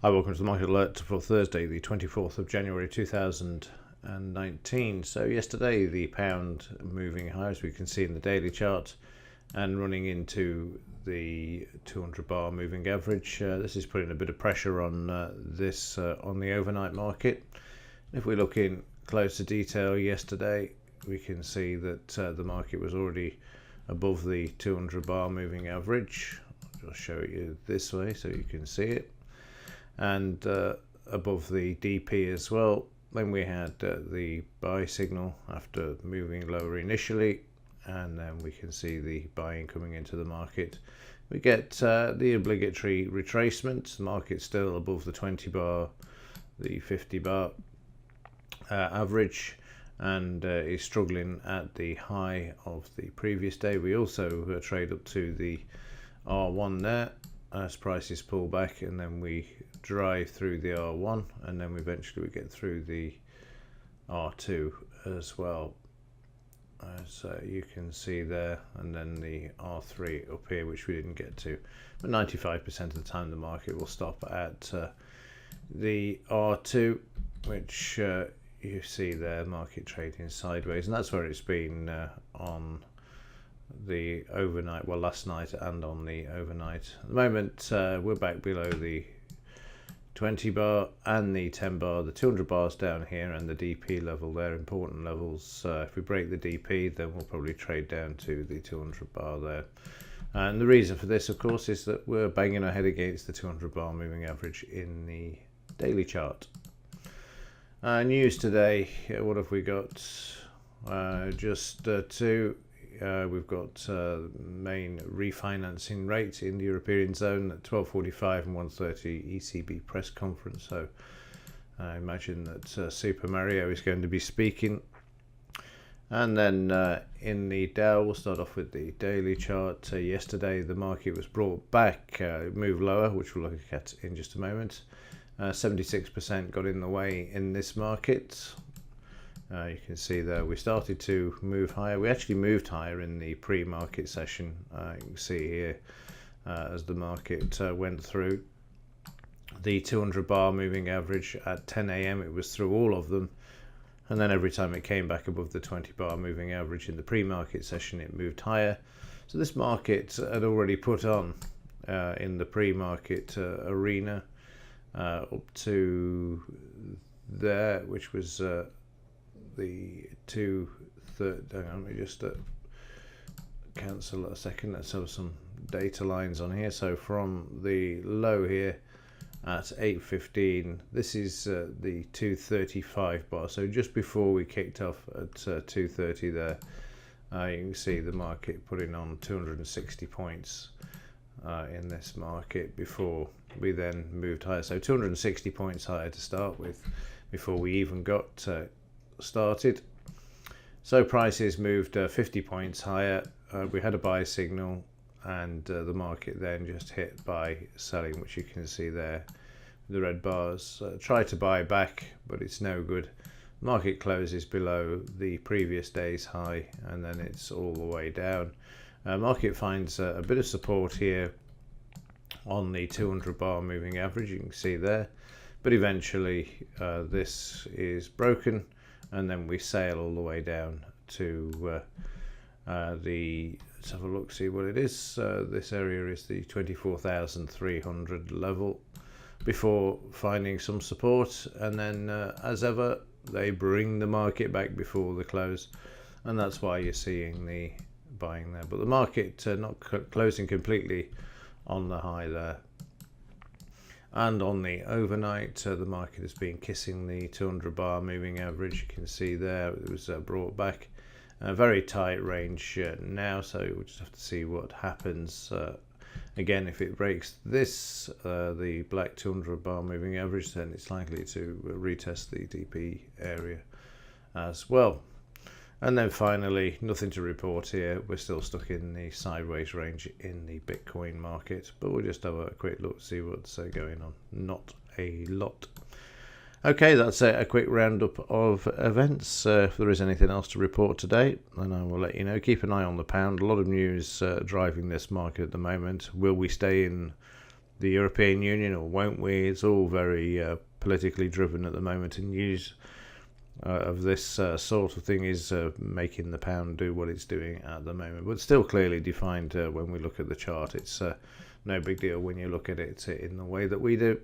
Hi, welcome to the Market Alert for Thursday, the 24th of January 2019. So yesterday the pound moving higher, as we can see in the daily chart, and running into the 200 bar moving average. This is putting a bit of pressure on on the overnight market. If we look in closer detail yesterday, we can see that the market was already above the 200 bar moving average. I'll show it you this way so you can see it, and above the DP as well. Then we had the buy signal after moving lower initially, and then we can see the buying coming into the market. We get the obligatory retracement. The market's still above the 20 bar, the 50 bar average, and is struggling at the high of the previous day. We also trade up to the R1 there as prices pull back, and then we drive through the R1, and then eventually we get through the R2 as well, as you can see there, and then the R3 up here, which we didn't get to. But 95% of the time the market will stop at the R2, which you see there, market trading sideways, and that's where it's been on the overnight, well, last night and on the overnight. At the moment we're back below the 20 bar and the 10 bar. The 200 bars down here and the DP level, they're important levels. If we break the DP, then we'll probably trade down to the 200 bar there. And the reason for this, of course, is that we're banging our head against the 200 bar moving average in the daily chart. News today, what have we got? Just two. We've got main refinancing rate in the European zone at 12:45 and 1:30 ECB press conference. So I imagine that Super Mario is going to be speaking. And then in the Dow, we'll start off with the daily chart. Yesterday the market was brought back, moved lower, which we'll look at in just a moment. 76% got in the way in this market. You can see there we started to move higher. We actually moved higher in the pre-market session. You can see here as the market went through the 200 bar moving average at 10 a.m. it was through all of them, and then every time it came back above the 20 bar moving average in the pre-market session, it moved higher. So this market had already put on in the pre-market arena up to there, which was the 230. Hang on, let me just cancel a second. Let's have some data lines on here. So from the low here at 8:15, this is the 235 bar. So just before we kicked off at 230 there, you can see the market putting on 260 points in this market before we then moved higher. So 260 points higher to start with before we even got started. So prices moved 50 points higher. We had a buy signal, and the market then just hit buy selling, which you can see there, the red bars. Try to buy back, but it's no good. Market closes below the previous day's high, and then it's all the way down. Market finds a bit of support here on the 200 bar moving average, you can see there, but eventually this is broken, and then we sail all the way down to let's have a look, see what it is. This area is the 24,300 level before finding some support, and then as ever they bring the market back before the close, and that's why you're seeing the buying there. But the market not closing completely on the high there. And on the overnight, the market has been kissing the 200 bar moving average. You can see there it was brought back. A very tight range now, so we'll just have to see what happens. Again, if it breaks this, the black 200 bar moving average, then it's likely to retest the DP area as well. And then finally, nothing to report here. We're still stuck in the sideways range in the Bitcoin market, but we'll just have a quick look to see what's going on. Not a lot. Okay, that's a quick roundup of events. If there is anything else to report today, then I will let you know. Keep an eye on the pound. A lot of news driving this market at the moment. Will we stay in the European Union or won't we? It's all very politically driven at the moment, and news of this sort of thing is making the pound do what it's doing at the moment, but still clearly defined when we look at the chart. It's no big deal when you look at it in the way that we do.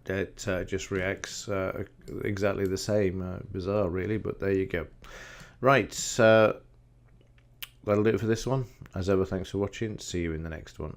It just reacts exactly the same. Bizarre, really, but there you go. Right, that'll do it for this one. As ever, thanks for watching. See you in the next one.